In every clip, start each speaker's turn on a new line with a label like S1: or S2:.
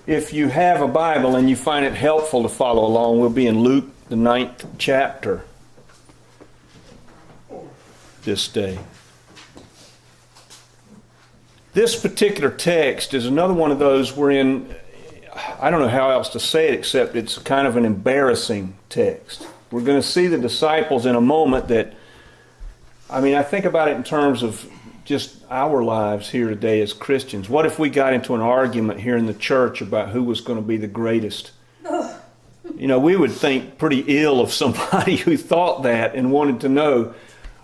S1: If you have a Bible and you find it helpful to follow along, we'll be in Luke, the 9th chapter this day. This particular text is another one of those wherein, I don't know how else to say it except it's kind of an embarrassing text. We're going to see the disciples in a moment that, I think about it in terms of just our lives here today as Christians. What if we got into an argument here in the church about who was going to be the greatest? We would think pretty ill of somebody who thought that and wanted to know,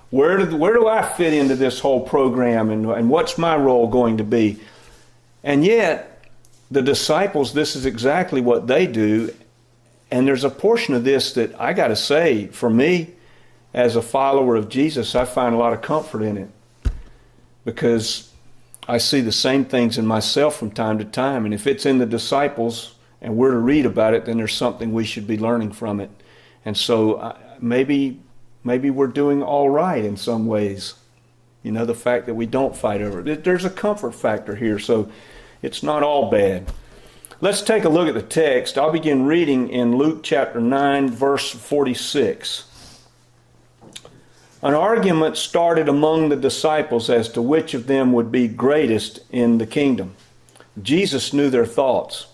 S1: where do I fit into this whole program and what's my role going to be? And yet, the disciples, this is exactly what they do. And there's a portion of this that I got to say, for me, as a follower of Jesus, I find a lot of comfort in it. Because I see the same things in myself from time to time. And if it's in the disciples and we're to read about it, then there's something we should be learning from it. And so maybe we're doing all right in some ways. The fact that we don't fight over it. There's a comfort factor here, so it's not all bad. Let's take a look at the text. I'll begin reading in Luke chapter 9, verse 46. An argument started among the disciples as to which of them would be greatest in the kingdom. Jesus knew their thoughts.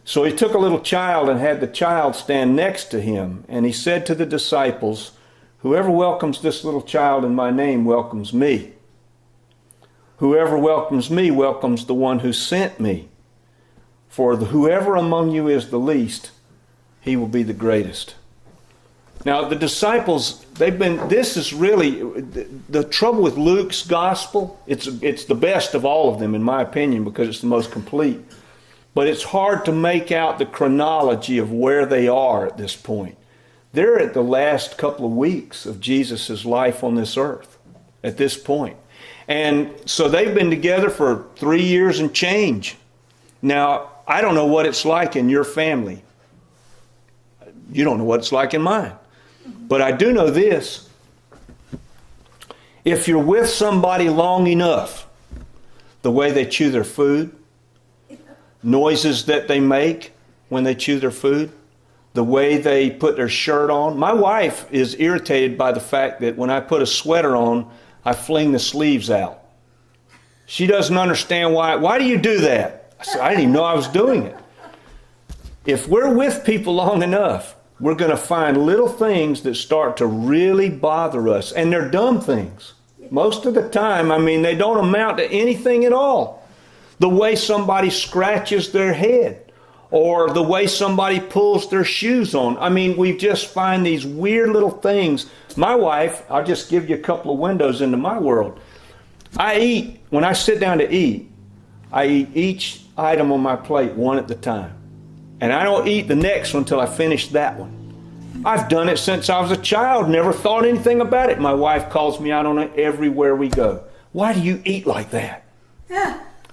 S1: So he took a little child and had the child stand next to him. And he said to the disciples, "Whoever welcomes this little child in my name welcomes me. Whoever welcomes me welcomes the one who sent me. For whoever among you is the least, he will be the greatest." Now, the disciples, this is really, the trouble with Luke's gospel, it's the best of all of them, in my opinion, because it's the most complete. But it's hard to make out the chronology of where they are at this point. They're at the last couple of weeks of Jesus' life on this earth at this point. And so they've been together for 3 years and change. Now, I don't know what it's like in your family. You don't know what it's like in mine. But I do know this. If you're with somebody long enough, the way they chew their food, noises that they make when they chew their food, the way they put their shirt on. My wife is irritated by the fact that when I put a sweater on, I fling the sleeves out. She doesn't understand why. Why do you do that? I said, I didn't even know I was doing it. If we're with people long enough, we're going to find little things that start to really bother us. And they're dumb things. Most of the time, they don't amount to anything at all. The way somebody scratches their head, or the way somebody pulls their shoes on. We just find these weird little things. My wife, I'll just give you a couple of windows into my world. When I sit down to eat, I eat each item on my plate one at a time. And I don't eat the next one until I finish that one. I've done it since I was a child, never thought anything about it. My wife calls me out on it everywhere we go. Why do you eat like that?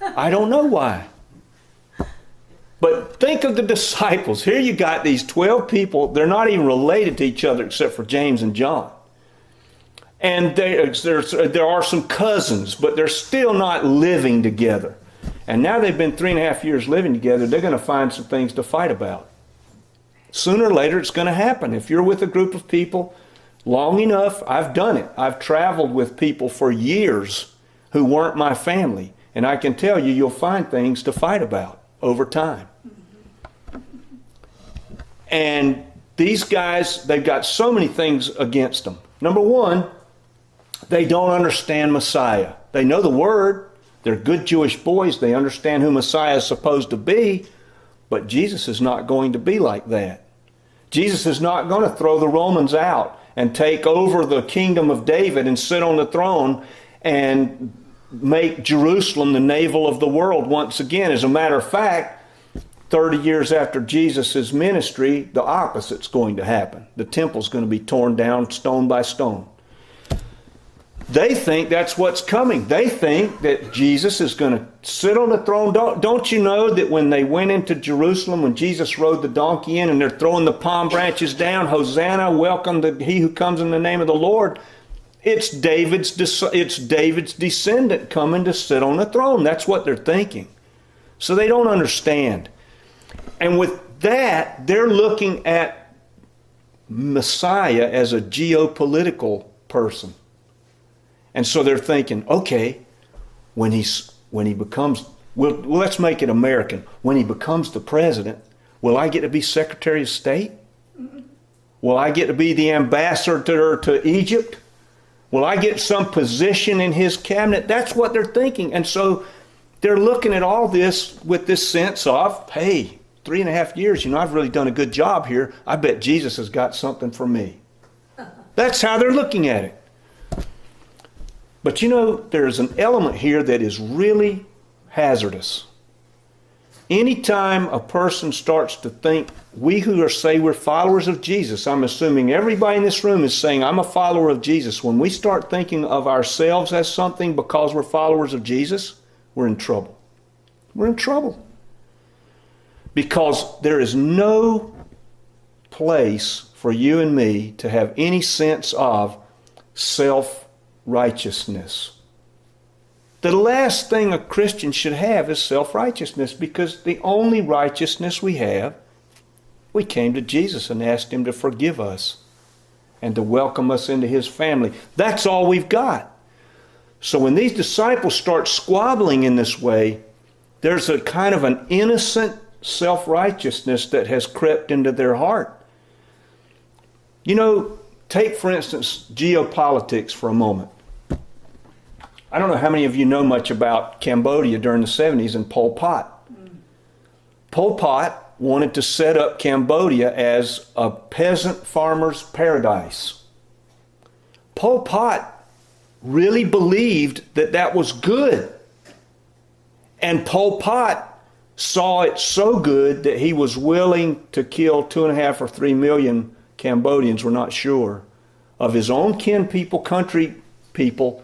S1: I don't know why. But think of the disciples. Here you got these 12 people. They're not even related to each other except for James and John. And there are some cousins, but they're still not living together. And now they've been 3.5 years living together. They're going to find some things to fight about. Sooner or later, it's going to happen. If you're with a group of people long enough, I've done it. I've traveled with people for years who weren't my family. And I can tell you, you'll find things to fight about over time. And these guys, they've got so many things against them. Number one, they don't understand Messiah. They know the word. They're good Jewish boys. They understand who Messiah is supposed to be. But Jesus is not going to be like that. Jesus is not going to throw the Romans out and take over the kingdom of David and sit on the throne and make Jerusalem the navel of the world once again. As a matter of fact, 30 years after Jesus' ministry, the opposite's going to happen. The temple's going to be torn down stone by stone. They think that's what's coming. They think that Jesus is going to sit on the throne. Don't you know that when they went into Jerusalem, when Jesus rode the donkey in and they're throwing the palm branches down, Hosanna, welcome to he who comes in the name of the Lord. It's David's descendant coming to sit on the throne. That's what they're thinking. So they don't understand. And with that, they're looking at Messiah as a geopolitical person. And so they're thinking, okay, when he becomes, well, let's make it American. When he becomes the president, will I get to be Secretary of State? Will I get to be the ambassador to Egypt? Will I get some position in his cabinet? That's what they're thinking. And so they're looking at all this with this sense of, hey, 3.5 years, I've really done a good job here. I bet Jesus has got something for me. That's how they're looking at it. But there's an element here that is really hazardous. Anytime a person starts to think, we who say we're followers of Jesus, I'm assuming everybody in this room is saying, I'm a follower of Jesus. When we start thinking of ourselves as something because we're followers of Jesus, we're in trouble. We're in trouble. Because there is no place for you and me to have any sense of self-righteousness. The last thing a Christian should have is self-righteousness, because the only righteousness we have, we came to Jesus and asked him to forgive us and to welcome us into his family. That's all we've got. So when these disciples start squabbling in this way, there's a kind of an innocent self-righteousness that has crept into their heart. Take, for instance, geopolitics for a moment. I don't know how many of you know much about Cambodia during the 70s and Pol Pot. Pol Pot wanted to set up Cambodia as a peasant farmer's paradise. Pol Pot really believed that that was good. And Pol Pot saw it so good that he was willing to kill 2.5 or 3 million Cambodians, we're not sure, of his own kin people, country people,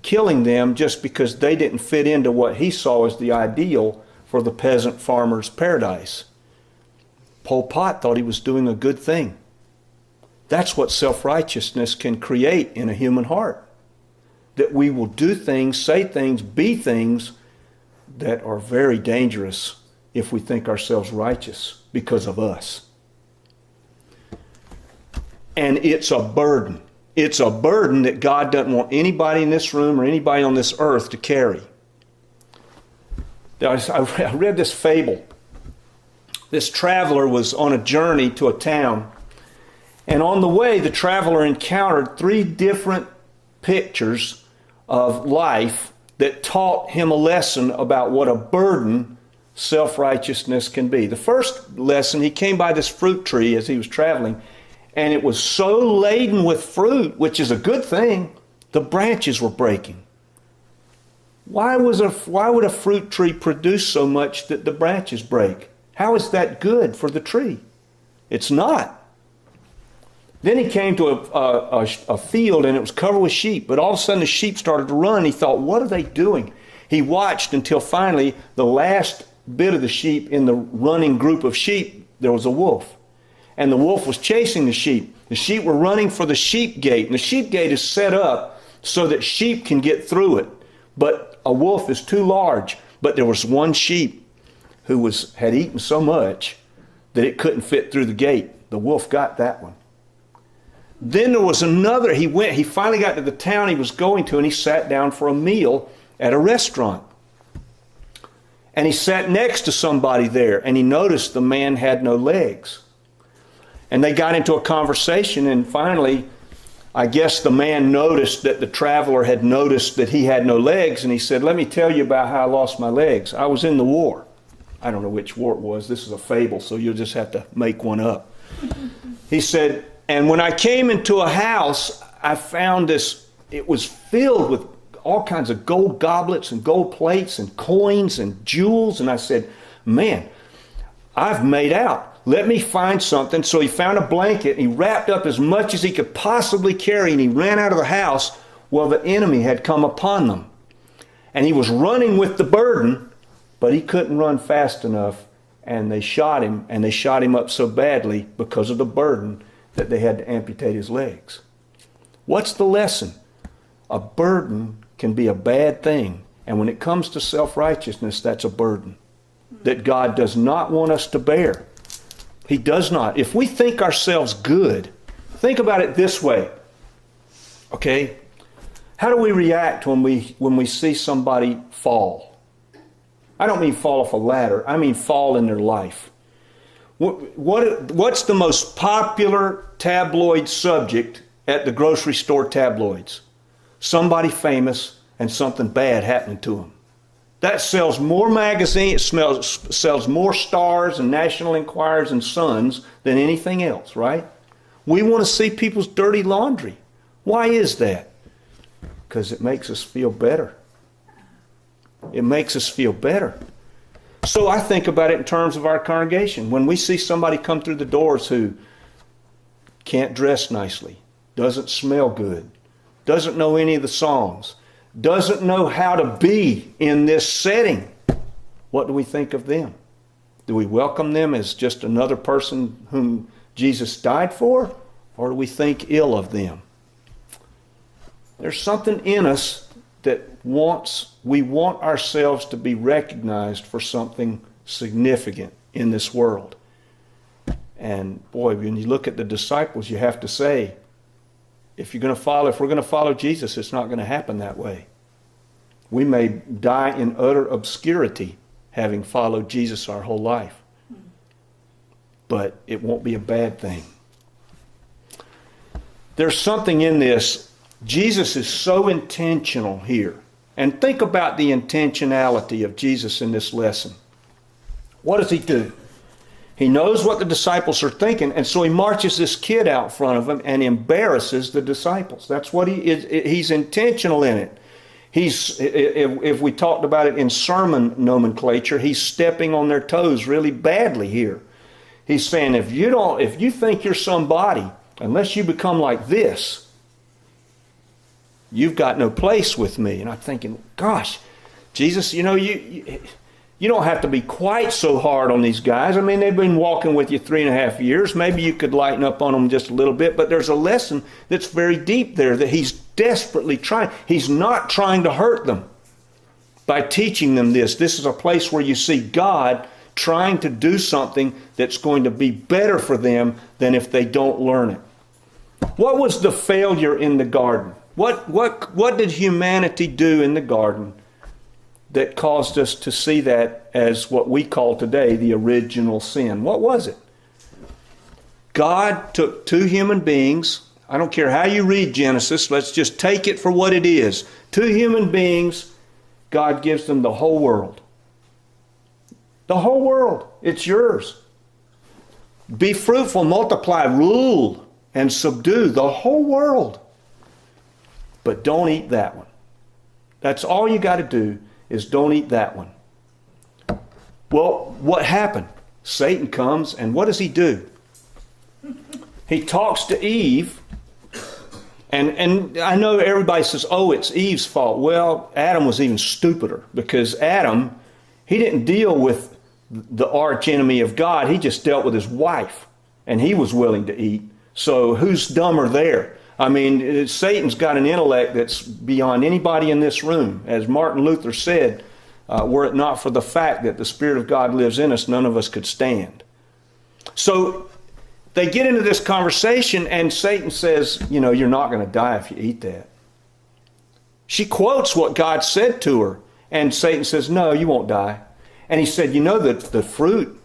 S1: killing them just because they didn't fit into what he saw as the ideal for the peasant farmer's paradise. Pol Pot thought he was doing a good thing. That's what self-righteousness can create in a human heart. That we will do things, say things, be things that are very dangerous if we think ourselves righteous because of us. And it's a burden. It's a burden that God doesn't want anybody in this room or anybody on this earth to carry. I read this fable. This traveler was on a journey to a town, and on the way the traveler encountered 3 different pictures of life that taught him a lesson about what a burden self-righteousness can be. The first lesson, he came by this fruit tree as he was traveling, and it was so laden with fruit, which is a good thing, the branches were breaking. Why would a fruit tree produce so much that the branches break? How is that good for the tree? It's not. Then he came to a field, and it was covered with sheep, but all of a sudden the sheep started to run. He thought, what are they doing? He watched until finally the last bit of the sheep in the running group of sheep, there was a wolf. And the wolf was chasing the sheep. The sheep were running for the sheep gate. And the sheep gate is set up so that sheep can get through it. But a wolf is too large. But there was one sheep who had eaten so much that it couldn't fit through the gate. The wolf got that one. Then there was another. He finally got to the town he was going to, and he sat down for a meal at a restaurant. And he sat next to somebody there, and he noticed the man had no legs. And they got into a conversation, and finally, I guess the man noticed that the traveler had noticed that he had no legs, and he said, let me tell you about how I lost my legs. I was in the war. I don't know which war it was. This is a fable, so you'll just have to make one up. He said, and when I came into a house, I found this, it was filled with all kinds of gold goblets and gold plates and coins and jewels. And I said, man, I've made out. Let me find something. So he found a blanket, and he wrapped up as much as he could possibly carry, and he ran out of the house. Well, the enemy had come upon them. And he was running with the burden, but he couldn't run fast enough, and they shot him, and they shot him up so badly because of the burden that they had to amputate his legs. What's the lesson? A burden can be a bad thing, and when it comes to self-righteousness, that's a burden. that God does not want us to bear. He does not. If we think ourselves good, think about it this way. Okay? How do we react when we see somebody fall? I don't mean fall off a ladder. I mean fall in their life. What's the most popular tabloid subject at the grocery store tabloids? Somebody famous and something bad happening to them. That sells more magazines, it sells more Stars and National Enquirers and Suns than anything else, right? We want to see people's dirty laundry. Why is that? Because it makes us feel better. It makes us feel better. So I think about it in terms of our congregation. When we see somebody come through the doors who can't dress nicely, doesn't smell good, doesn't know any of the songs, doesn't know how to be in this setting, what do we think of them? Do we welcome them as just another person whom Jesus died for? Or do we think ill of them? There's something in us that we want ourselves to be recognized for something significant in this world. And boy, when you look at the disciples, you have to say, if we're going to follow Jesus, it's not going to happen that way. We may die in utter obscurity having followed Jesus our whole life. But it won't be a bad thing. There's something in this. Jesus is so intentional here. And think about the intentionality of Jesus in this lesson. What does he do? He knows what the disciples are thinking, and so he marches this kid out front of them and embarrasses the disciples. That's what he is. He's intentional in it. If we talked about it in sermon nomenclature, he's stepping on their toes really badly here. He's saying, if you think you're somebody, unless you become like this, you've got no place with me. And I'm thinking, gosh, Jesus, you don't have to be quite so hard on these guys. I mean, they've been walking with you 3.5 years. Maybe you could lighten up on them just a little bit. But there's a lesson that's very deep there that he's desperately trying. He's not trying to hurt them by teaching them this. This is a place where you see God trying to do something that's going to be better for them than if they don't learn it. What was the failure in the garden? What did humanity do in the garden that caused us to see that as what we call today the original sin? What was it? God took two human beings. I don't care how you read Genesis. Let's just take it for what it is. Two human beings. God gives them the whole world. The whole world. It's yours. Be fruitful, multiply, rule, and subdue the whole world. But don't eat that one. That's all you got to do is don't eat that one. Well, what happened? Satan comes, and what does he do? He talks to Eve, and I know everybody says, oh, it's Eve's fault. Well, Adam was even stupider, because Adam, he didn't deal with the arch enemy of God. He just dealt with his wife, and he was willing to eat. So who's dumber there? I mean, Satan's got an intellect that's beyond anybody in this room. As Martin Luther said, were it not for the fact that the Spirit of God lives in us, none of us could stand. So they get into this conversation, and Satan says, you're not going to die if you eat that. She quotes what God said to her, and Satan says, no, you won't die. And he said, that the fruit,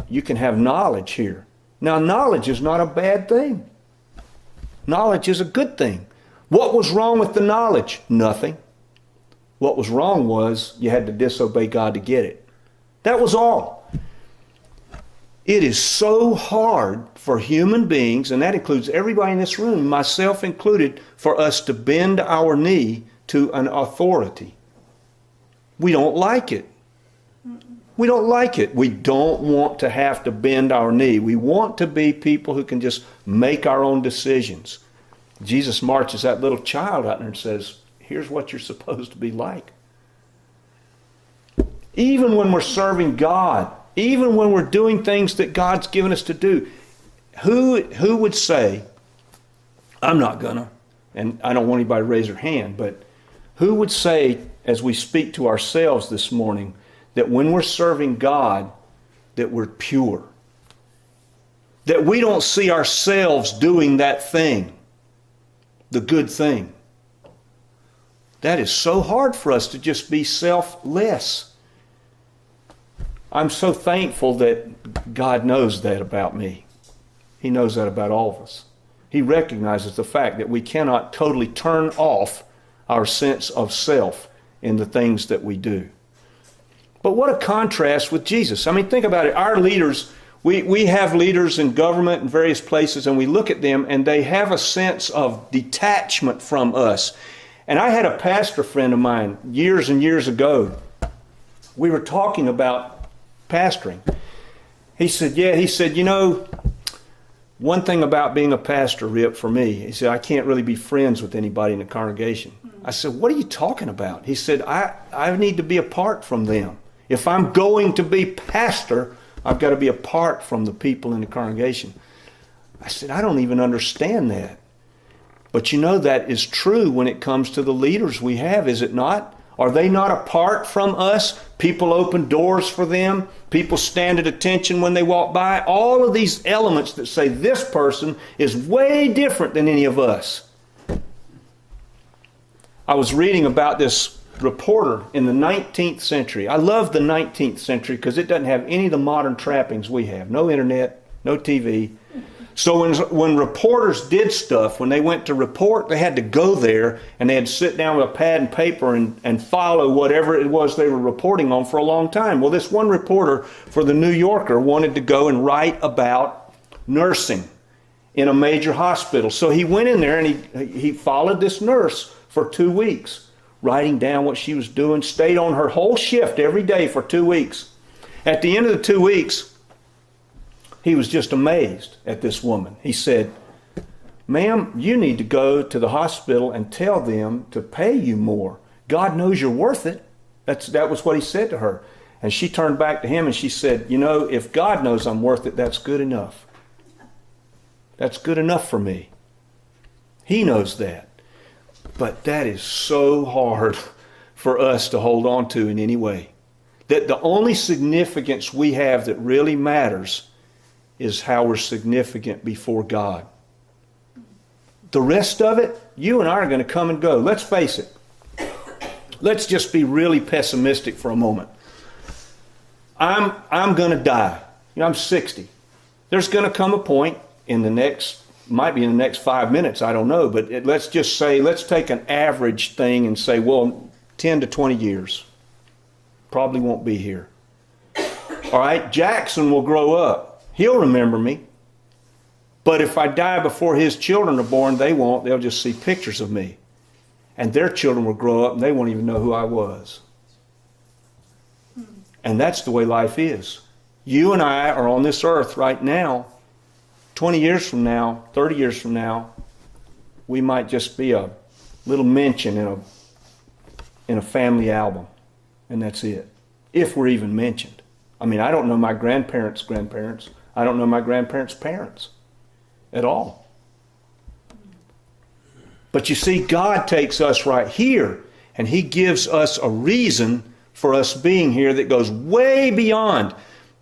S1: you can have knowledge here. Now, knowledge is not a bad thing. Knowledge is a good thing. What was wrong with the knowledge? Nothing. What was wrong was you had to disobey God to get it. That was all. It is so hard for human beings, and that includes everybody in this room, myself included, for us to bend our knee to an authority. We don't like it. We don't like it. We don't want to have to bend our knee. We want to be people who can just make our own decisions. Jesus marches that little child out there and says, here's what you're supposed to be like. Even when we're serving God, even when we're doing things that God's given us to do, who would say, I'm not gonna, and I don't want anybody to raise their hand, but who would say, as we speak to ourselves this morning, that when we're serving God, that we're pure. That we don't see ourselves doing that thing, the good thing. That is so hard for us to just be selfless. I'm so thankful that God knows that about me. He knows that about all of us. He recognizes the fact that we cannot totally turn off our sense of self in the things that we do. But what a contrast with Jesus. I mean, think about it. Our leaders, we have leaders in government and various places, and we look at them and they have a sense of detachment from us. And I had a pastor friend of mine years and years ago. We were talking about pastoring. He said, you know, one thing about being a pastor, Rip, for me, he said, I can't really be friends with anybody in the congregation. I said, what are you talking about? He said, I need to be apart from them. If I'm going to be pastor, I've got to be apart from the people in the congregation. I said, I don't even understand that. But you know, that is true when it comes to the leaders we have, is it not? Are they not apart from us? People open doors for them. People stand at attention when they walk by. All of these elements that say this person is way different than any of us. I was reading about this reporter in the 19th century. I love the 19th century because it doesn't have any of the modern trappings we have. No internet, no TV. So when reporters did stuff, when they went to report, they had to go there and they had to sit down with a pad and paper and follow whatever it was they were reporting on for a long time. Well, this one reporter for the New Yorker wanted to go and write about nursing in a major hospital. So he went in there and he followed this nurse for 2 weeks, writing down what she was doing, stayed on her whole shift every day for 2 weeks. At the end of the 2 weeks, he was just amazed at this woman. He said, ma'am, you need to go to the hospital and tell them to pay you more. God knows you're worth it. That was what he said to her. And she turned back to him and she said, you know, if God knows I'm worth it, that's good enough. That's good enough for me. He knows that. But that is so hard for us to hold on to in any way. That the only significance we have that really matters is how we're significant before God. The rest of it, you and I are going to come and go. Let's face it. Let's just be really pessimistic for a moment. I'm going to die. You know, I'm 60. There's going to come a point in the next, might be in the next 5 minutes, I don't know, but let's just say, let's take an average thing and say, well, 10 to 20 years. Probably won't be here. All right, Jackson will grow up. He'll remember me. But if I die before his children are born, they won't. They'll just see pictures of me. And their children will grow up and they won't even know who I was. And that's the way life is. You and I are on this earth right now. 20 years from now, 30 years from now, we might just be a little mention in a family album. And that's it. If we're even mentioned. I mean, I don't know my grandparents' grandparents. I don't know my grandparents' parents at all. But you see, God takes us right here and He gives us a reason for us being here that goes way beyond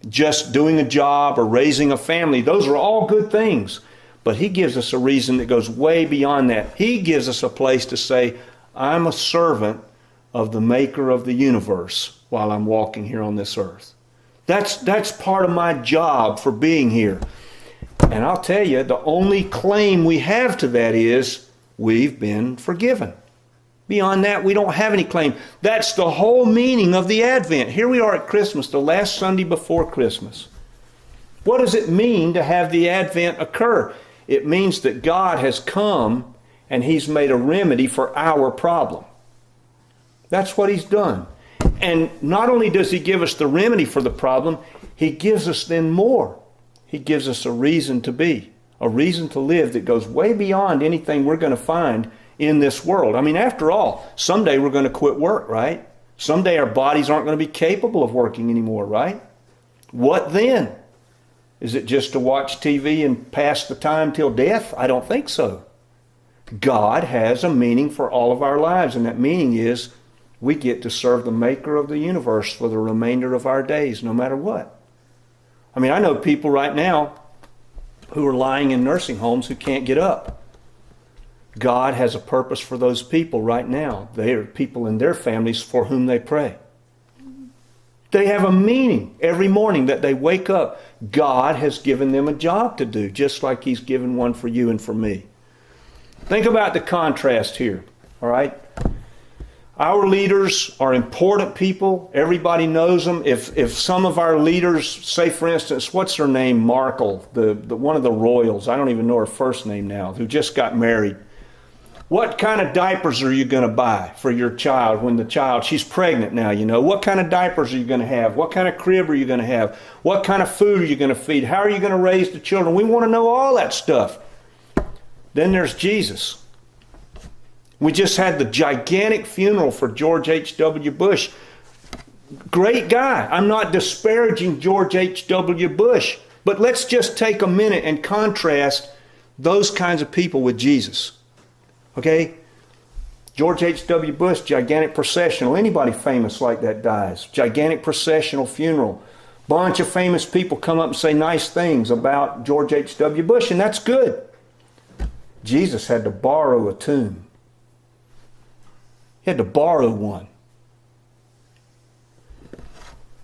S1: just doing a job or raising a family. Those are all good things. But He gives us a reason that goes way beyond that. He gives us a place to say, I'm a servant of the Maker of the universe while I'm walking here on this earth. That's part of my job for being here. And I'll tell you, the only claim we have to that is we've been forgiven. Beyond that, we don't have any claim. That's the whole meaning of the Advent. Here we are at Christmas, the last Sunday before Christmas. What does it mean to have the Advent occur? It means that God has come and He's made a remedy for our problem. That's what He's done. And not only does He give us the remedy for the problem, He gives us then more. He gives us a reason to be, a reason to live that goes way beyond anything we're going to find in this world. I mean, after all, someday we're going to quit work, right? Someday our bodies aren't going to be capable of working anymore, right? What then? Is it just to watch TV and pass the time till death? I don't think so. God has a meaning for all of our lives, and that meaning is We get to serve the maker of the universe for the remainder of our days, no matter what. I mean, I know people right now who are lying in nursing homes who can't get up. God has a purpose for those people right now. They are people in their families for whom they pray. They have a meaning every morning that they wake up. God has given them a job to do, just like He's given one for you and for me. Think about the contrast here, all right? Our leaders are important people. Everybody knows them. If some of our leaders, say for instance, what's her name, Markle, the one of the royals, I don't even know her first name now, who just got married. What kind of diapers are you going to buy for your child when the child, she's pregnant now, you know? What kind of diapers are you going to have? What kind of crib are you going to have? What kind of food are you going to feed? How are you going to raise the children? We want to know all that stuff. Then there's Jesus. We just had the gigantic funeral for George H.W. Bush. Great guy. I'm not disparaging George H.W. Bush, but let's just take a minute and contrast those kinds of people with Jesus. Okay? George H.W. Bush, gigantic processional. Anybody famous like that dies. Gigantic processional funeral. Bunch of famous people come up and say nice things about George H.W. Bush, and that's good. Jesus had to borrow a tomb. He had to borrow one.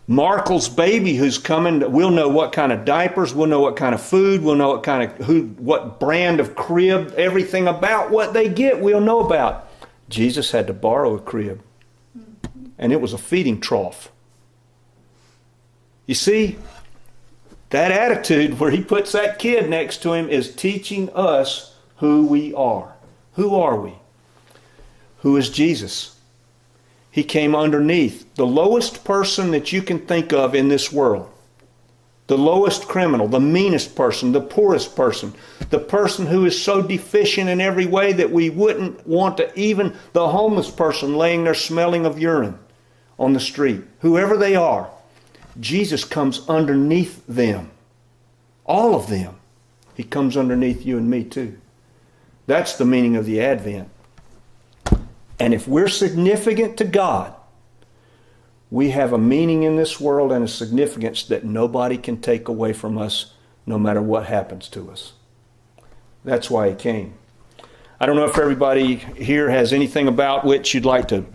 S1: Markle's baby who's coming, we'll know what kind of diapers, we'll know what kind of food, we'll know what brand of crib, everything about what they get we'll know about. Jesus had to borrow a crib. And it was a feeding trough. You see, that attitude where He puts that kid next to Him is teaching us who we are. Who are we? Who is Jesus? He came underneath the lowest person that you can think of in this world. The lowest criminal, the meanest person, the poorest person, the person who is so deficient in every way that we wouldn't want to, even the homeless person laying there smelling of urine on the street. Whoever they are, Jesus comes underneath them. All of them. He comes underneath you and me too. That's the meaning of the Advent. And if we're significant to God, we have a meaning in this world and a significance that nobody can take away from us, no matter what happens to us. That's why He came. I don't know if everybody here has anything about which you'd like to